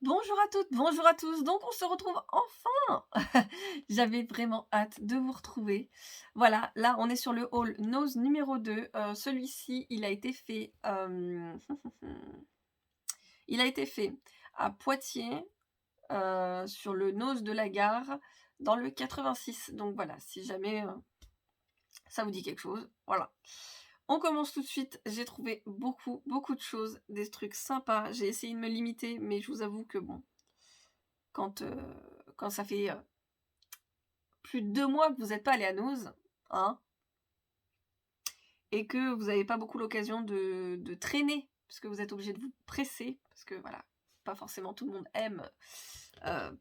Bonjour à toutes, bonjour à tous. Donc on se retrouve enfin. J'avais vraiment hâte de vous retrouver. Voilà, là on est sur le haul Nose numéro 2. Celui-ci, il a été fait, il a été fait à Poitiers, sur le Nose de la Gare, dans le 86. Donc voilà, si jamais, ça vous dit quelque chose, voilà. On commence tout de suite. J'ai trouvé beaucoup, beaucoup de choses, des trucs sympas. J'ai essayé de me limiter, mais je vous avoue que bon, quand, quand ça fait, plus de 2 mois que vous n'êtes pas allé à Nose, hein, et que vous n'avez pas beaucoup l'occasion de traîner, parce que vous êtes obligé de vous presser, parce que voilà, pas forcément tout le monde aime,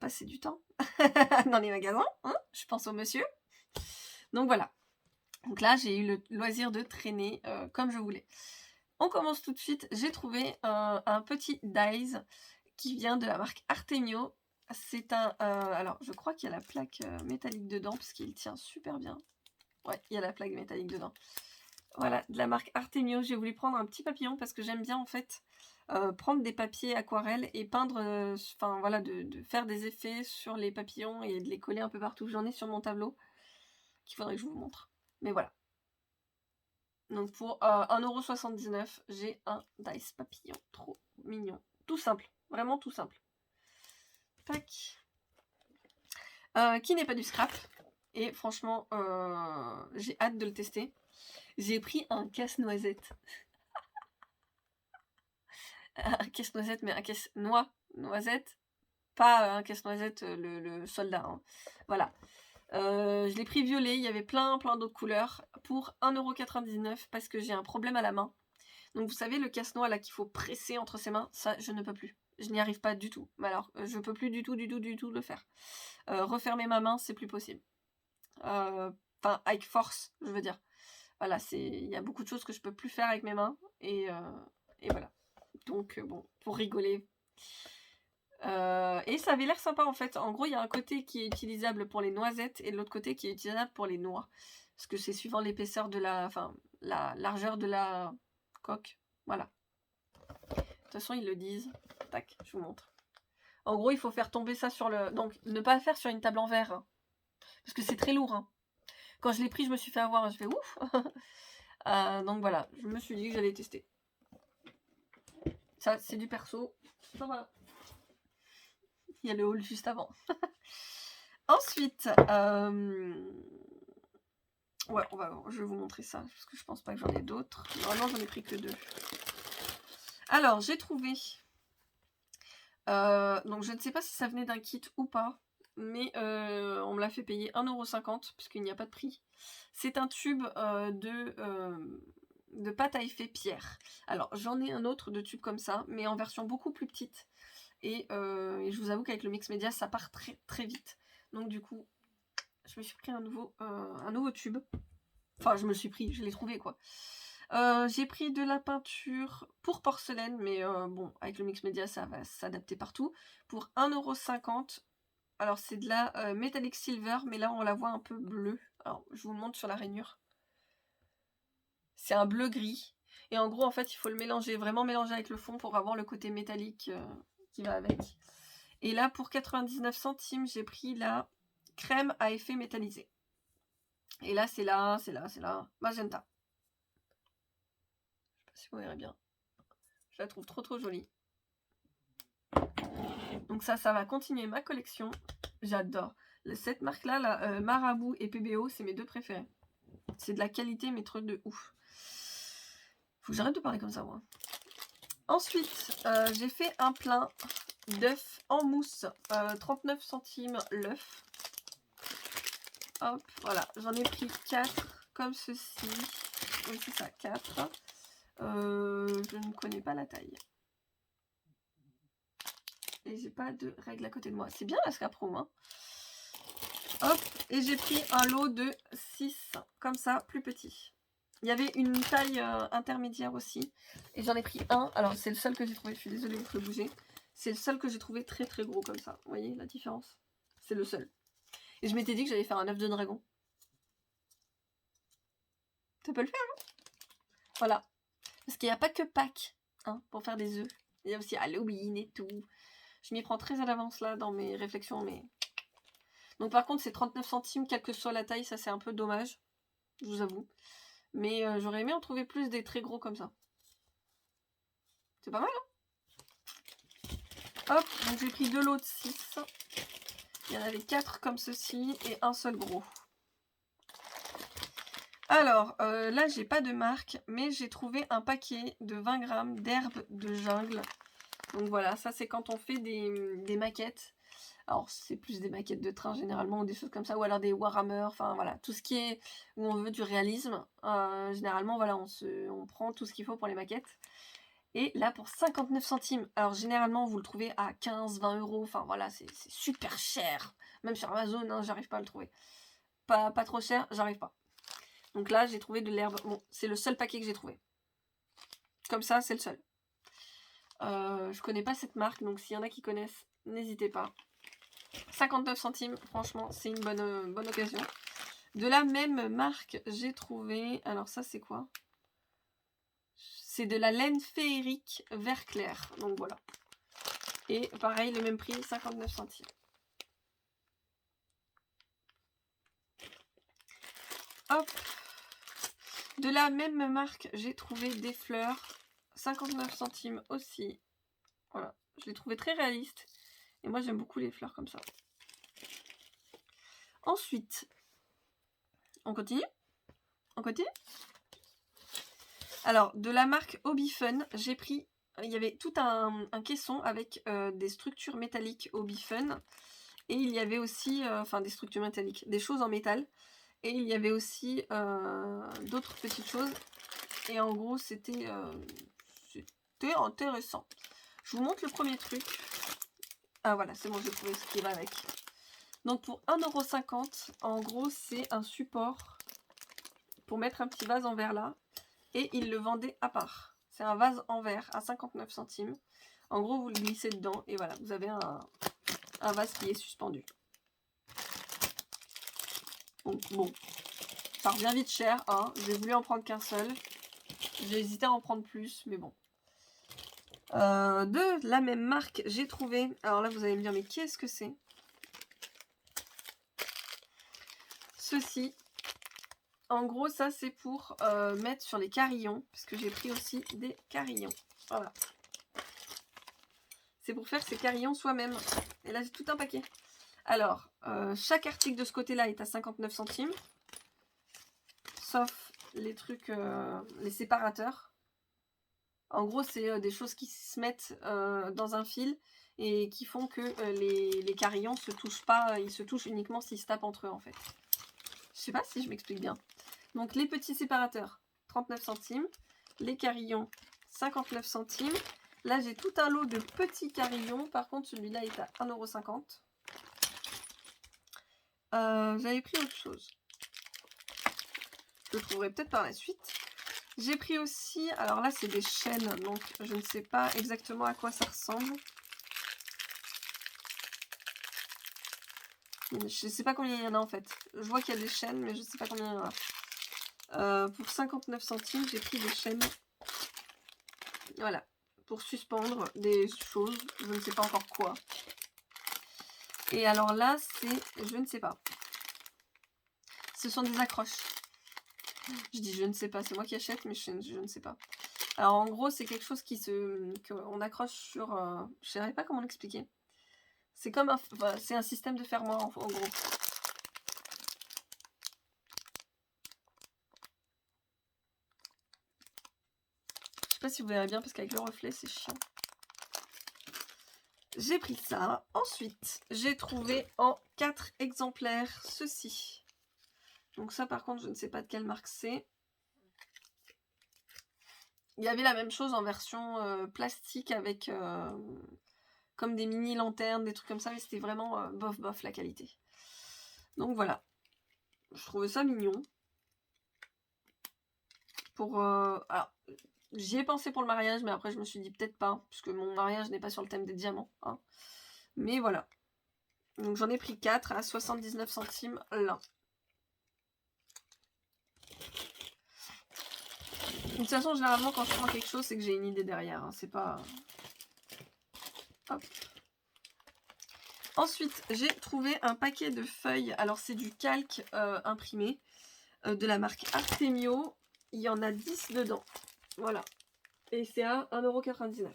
passer du temps dans les magasins, hein, je pense au monsieur. Donc voilà, donc là, j'ai eu le loisir de traîner, comme je voulais. On commence tout de suite. J'ai trouvé un petit dies qui vient de la marque Artemio. C'est un, alors je crois qu'il y a la plaque, métallique dedans, parce qu'il tient super bien. Ouais, il y a la plaque métallique dedans. Voilà, de la marque Artemio. J'ai voulu prendre un petit papillon parce que j'aime bien en fait, prendre des papiers aquarelles et peindre, enfin voilà, de faire des effets sur les papillons et de les coller un peu partout. J'en ai sur mon tableau, qu'il faudrait que je vous montre. Mais voilà. Donc pour 1,79 €, j'ai un dice papillon. Trop mignon. Tout simple, vraiment tout simple. Tac. Qui n'est pas du scrap. Et franchement, j'ai hâte de le tester. J'ai pris un casse-noisette. Un casse-noisette, mais un casse-noisette. Pas un casse-noisette, le soldat, hein. Voilà. Je l'ai pris violet, il y avait plein d'autres couleurs, pour 1,99 € parce que j'ai un problème à la main. Donc vous savez le casse-noix là qu'il faut presser entre ses mains, ça je ne peux plus. Je n'y arrive pas du tout. Mais alors, je peux plus du tout le faire. Refermer ma main, c'est plus possible. Enfin avec force, je veux dire. Voilà, il y a beaucoup de choses que je peux plus faire avec mes mains et voilà. Donc bon, pour rigoler. Et ça avait l'air sympa en fait. En gros, il y a un côté qui est utilisable pour les noisettes et l'autre côté qui est utilisable pour les noix. Parce que c'est suivant l'épaisseur de la largeur de la coque. Voilà. De toute façon, ils le disent. Tac, je vous montre. En gros, il faut faire tomber ça sur le... Donc, ne pas le faire sur une table en verre. Hein, parce que c'est très lourd. Hein. Quand je l'ai pris, je me suis fait avoir. Je fais ouf. Donc voilà, je me suis dit que j'allais tester. Ça, c'est du perso. Ça va. Il y a le haul juste avant. Ensuite, ouais, je vais vous montrer ça, parce que je pense pas que j'en ai d'autres. Normalement, j'en ai pris que 2. Alors, j'ai trouvé... donc, je ne sais pas si ça venait d'un kit ou pas, mais on me l'a fait payer 1,50 €, puisqu'il n'y a pas de prix. C'est un tube de pâte à effet pierre. Alors, j'en ai un autre de tube comme ça, mais en version beaucoup plus petite. Et je vous avoue qu'avec le mix média, ça part très très vite. Donc du coup, je me suis pris un nouveau tube. Enfin, je l'ai trouvé quoi. J'ai pris de la peinture pour porcelaine, mais bon, avec le mix média, ça va s'adapter partout. Pour 1,50 €. Alors, c'est de la Metallic Silver, mais là, on la voit un peu bleue. Alors, je vous le montre sur la rainure. C'est un bleu-gris. Et en gros, en fait, il faut le mélanger, vraiment mélanger avec le fond pour avoir le côté métallique qui va avec. Et là, pour 99 centimes, j'ai pris la crème à effet métallisé. Et là, c'est la magenta. Je sais pas si vous verrez bien. Je la trouve trop jolie. Donc ça va continuer ma collection. J'adore. Cette marque-là, Marabout et PBO, c'est mes deux préférés. C'est de la qualité, mais truc de ouf. Faut que j'arrête de parler comme ça, moi. Ensuite, j'ai fait un plein d'œufs en mousse. 39 centimes l'œuf. Hop, voilà. J'en ai pris 4 comme ceci. Oui, c'est ça, 4. Je ne connais pas la taille. Et j'ai pas de règle à côté de moi. C'est bien la Scapro, hein. Hop, et j'ai pris un lot de 6, comme ça, plus petit. Il y avait une taille intermédiaire aussi. Et j'en ai pris un. Alors, c'est le seul que j'ai trouvé. Je suis désolée, il faut bouger. C'est le seul que j'ai trouvé très très gros comme ça. Vous voyez la différence? C'est le seul. Et je m'étais dit que j'allais faire un œuf de dragon. Ça peut le faire, hein? Voilà. Parce qu'il n'y a pas que Pâques, hein, pour faire des œufs. Il y a aussi Halloween et tout. Je m'y prends très à l'avance là dans mes réflexions, mais... Donc par contre, c'est 39 centimes, quelle que soit la taille, ça c'est un peu dommage, je vous avoue. Mais j'aurais aimé en trouver plus des très gros comme ça. C'est pas mal, hein? Hop, donc j'ai pris 2 lots de 6. Il y en avait 4 comme ceci et un seul gros. Alors, là, j'ai pas de marque, mais j'ai trouvé un paquet de 20 grammes d'herbes de jungle. Donc voilà, ça c'est quand on fait des maquettes. Alors, c'est plus des maquettes de train généralement, ou des choses comme ça, ou alors des Warhammer, enfin voilà, tout ce qui est où on veut du réalisme. Généralement, voilà, on prend tout ce qu'il faut pour les maquettes. Et là, pour 59 centimes, alors généralement, vous le trouvez à 15, 20 euros, enfin voilà, c'est super cher. Même sur Amazon, hein, j'arrive pas à le trouver. Pas trop cher, j'arrive pas. Donc là, j'ai trouvé de l'herbe. Bon, c'est le seul paquet que j'ai trouvé. Comme ça, c'est le seul. Je connais pas cette marque, donc s'il y en a qui connaissent, n'hésitez pas. 59 centimes, franchement, c'est une bonne occasion. De la même marque, j'ai trouvé... Alors ça, c'est quoi? C'est de la laine féerique vert clair. Donc voilà. Et pareil, le même prix, 59 centimes. Hop. De la même marque, j'ai trouvé des fleurs. 59 centimes aussi. Voilà. Je l'ai trouvé très réaliste. Et moi, j'aime beaucoup les fleurs comme ça. Ensuite, on continue? On continue? Alors, de la marque Hobby Fun, j'ai pris... Il y avait tout un caisson avec des structures métalliques Hobby Fun. Et il y avait aussi... Enfin, des structures métalliques. Des choses en métal. Et il y avait aussi d'autres petites choses. Et en gros, c'était intéressant. Je vous montre le premier truc. Ah voilà, c'est bon, j'ai trouvé ce qui va avec. Donc pour 1,50 €, en gros, c'est un support pour mettre un petit vase en verre là. Et ils le vendaient à part. C'est un vase en verre à 59 centimes. En gros, vous le glissez dedans et voilà, vous avez un vase qui est suspendu. Donc bon, ça revient vite cher, hein. J'ai voulu en prendre qu'un seul. J'ai hésité à en prendre plus, mais bon. De la même marque, j'ai trouvé... Alors là, vous allez me dire, mais qu'est-ce que c'est? Ceci. En gros, ça, c'est pour mettre sur les carillons, puisque j'ai pris aussi des carillons. Voilà. C'est pour faire ces carillons soi-même. Et là, j'ai tout un paquet. Alors, chaque article de ce côté-là est à 59 centimes. Sauf les trucs, les séparateurs. En gros, c'est des choses qui se mettent dans un fil et qui font que les carillons se touchent pas. Ils se touchent uniquement s'ils se tapent entre eux, en fait. Je sais pas si je m'explique bien. Donc, les petits séparateurs, 39 centimes. Les carillons, 59 centimes. Là, j'ai tout un lot de petits carillons. Par contre, celui-là est à 1,50 €. J'avais pris autre chose. Je le trouverai peut-être par la suite. J'ai pris aussi... Alors là, c'est des chaînes. Donc, je ne sais pas exactement à quoi ça ressemble. Je ne sais pas combien il y en a en fait. Je vois qu'il y a des chaînes, mais je ne sais pas combien il y en a. Pour 59 centimes, j'ai pris des chaînes. Voilà. Pour suspendre des choses. Je ne sais pas encore quoi. Et alors là, c'est... Je ne sais pas. Ce sont des accroches. Je dis je ne sais pas. C'est moi qui achète, mais je ne sais pas. Alors en gros, c'est quelque chose qu'on accroche sur... je ne savais pas comment l'expliquer. C'est comme c'est un système de fermoir en gros. Je sais pas si vous verrez bien parce qu'avec le reflet, c'est chiant. J'ai pris ça. Ensuite, j'ai trouvé en 4 exemplaires ceci. Donc ça, par contre, je ne sais pas de quelle marque c'est. Il y avait la même chose en version plastique avec comme des mini lanternes, des trucs comme ça, mais c'était vraiment bof bof la qualité. Donc voilà. Je trouvais ça mignon. Pour alors, j'y ai pensé pour le mariage, mais après je me suis dit peut-être pas, puisque mon mariage n'est pas sur le thème des diamants. Hein. Mais voilà. Donc j'en ai pris 4 à 79 centimes l'un. De toute façon, généralement, quand je prends quelque chose, c'est que j'ai une idée derrière. Hein. C'est pas... Hop. Ensuite, j'ai trouvé un paquet de feuilles. Alors, c'est du calque imprimé de la marque Artemio. Il y en a 10 dedans. Voilà. Et c'est à 1,99 €.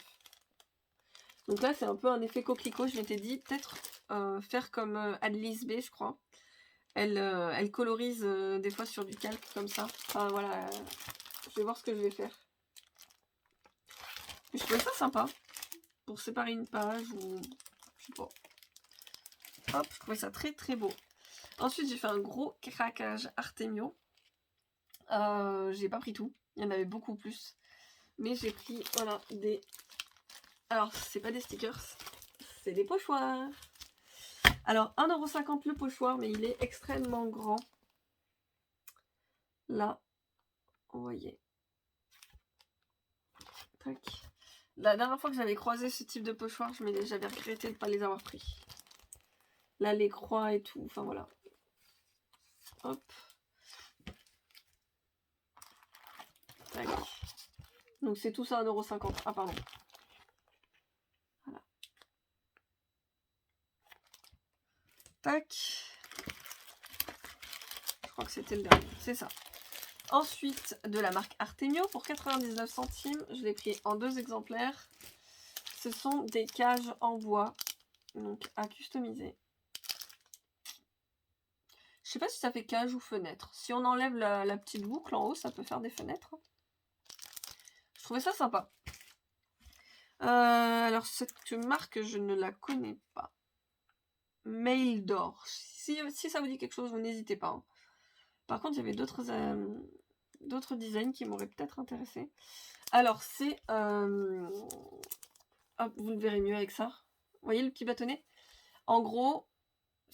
Donc là, c'est un peu un effet coquelicot. Je m'étais dit, peut-être faire comme Annelise B, je crois. Elle colorise des fois sur du calque comme ça. Enfin, voilà. Je vais voir ce que je vais faire. Mais je trouvais ça sympa. Pour séparer une page ou... Je sais pas. Hop, je trouvais ça très très beau. Ensuite, j'ai fait un gros craquage Artemio. J'ai pas pris tout. Il y en avait beaucoup plus. Mais j'ai pris, voilà, des... Alors, c'est pas des stickers. C'est des pochoirs. Alors, 1,50 € le pochoir, mais il est extrêmement grand. Là, vous voyez. Tac. La dernière fois que j'avais croisé ce type de pochoir, j'avais regretté de ne pas les avoir pris. Là, les croix et tout, enfin voilà. Hop. Tac. Donc c'est tout ça 1,50 €. Ah pardon. Voilà. Tac. Je crois que c'était le dernier. C'est ça. Ensuite, de la marque Artemio, pour 99 centimes, je l'ai pris en 2 exemplaires. Ce sont des cages en bois, donc à customiser. Je sais pas si ça fait cage ou fenêtre. Si on enlève la petite boucle en haut, ça peut faire des fenêtres. Je trouvais ça sympa. Alors, cette marque, je ne la connais pas. Mail d'or. Si ça vous dit quelque chose, vous n'hésitez pas. Hein. Par contre, il y avait d'autres designs qui m'auraient peut-être intéressé. Alors, c'est... Hop, vous le verrez mieux avec ça. Vous voyez le petit bâtonnet? En gros,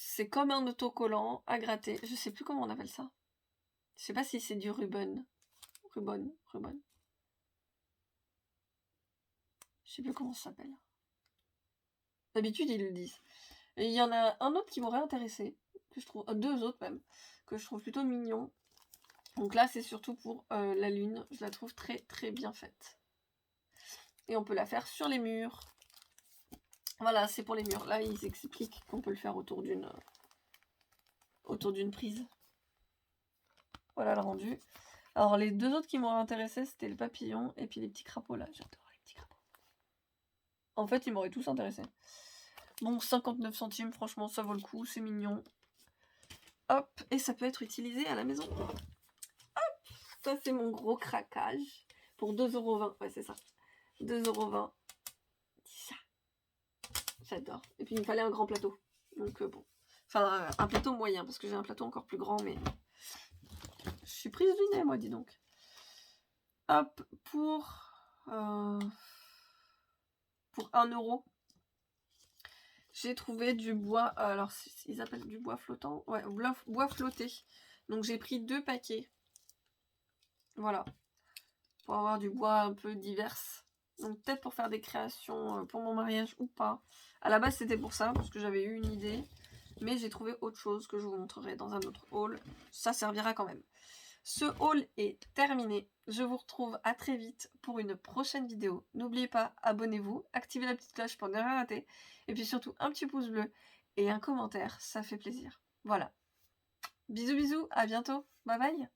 c'est comme un autocollant à gratter. Je sais plus comment on appelle ça. Je sais pas si c'est du ruban. Ruban. Je sais plus comment ça s'appelle. D'habitude, ils le disent. Et il y en a un autre qui m'aurait intéressé. Que je trouve, 2 autres même. Que je trouve plutôt mignon. Donc là, c'est surtout pour la lune. Je la trouve très très bien faite. Et on peut la faire sur les murs. Voilà, c'est pour les murs. Là, ils expliquent qu'on peut le faire autour d'une prise. Voilà le rendu. Alors, les 2 autres qui m'auraient intéressé, c'était le papillon et puis les petits crapauds là. J'adore les petits crapauds. En fait, ils m'auraient tous intéressé. Bon, 59 centimes, franchement, ça vaut le coup. C'est mignon. Hop, et ça peut être utilisé à la maison. Hop, ça c'est mon gros craquage. Pour 2,20 €. Ouais, c'est ça. 2,20 €. J'adore. Et puis il me fallait un grand plateau. Donc bon. Enfin, un plateau moyen, parce que j'ai un plateau encore plus grand, mais... Je suis prise du nez, moi, dis donc. Hop, pour 1 €, j'ai trouvé du bois... alors, ils appellent du bois flottant. Ouais, bois flotté. Donc j'ai pris 2 paquets. Voilà. Pour avoir du bois un peu divers. Donc peut-être pour faire des créations pour mon mariage ou pas. À la base, c'était pour ça, parce que j'avais eu une idée. Mais j'ai trouvé autre chose que je vous montrerai dans un autre haul. Ça servira quand même. Ce haul est terminé. Je vous retrouve à très vite pour une prochaine vidéo. N'oubliez pas, abonnez-vous, activez la petite cloche pour ne rien rater. Et puis surtout, un petit pouce bleu et un commentaire, ça fait plaisir. Voilà. Bisous bisous, à bientôt. Bye bye.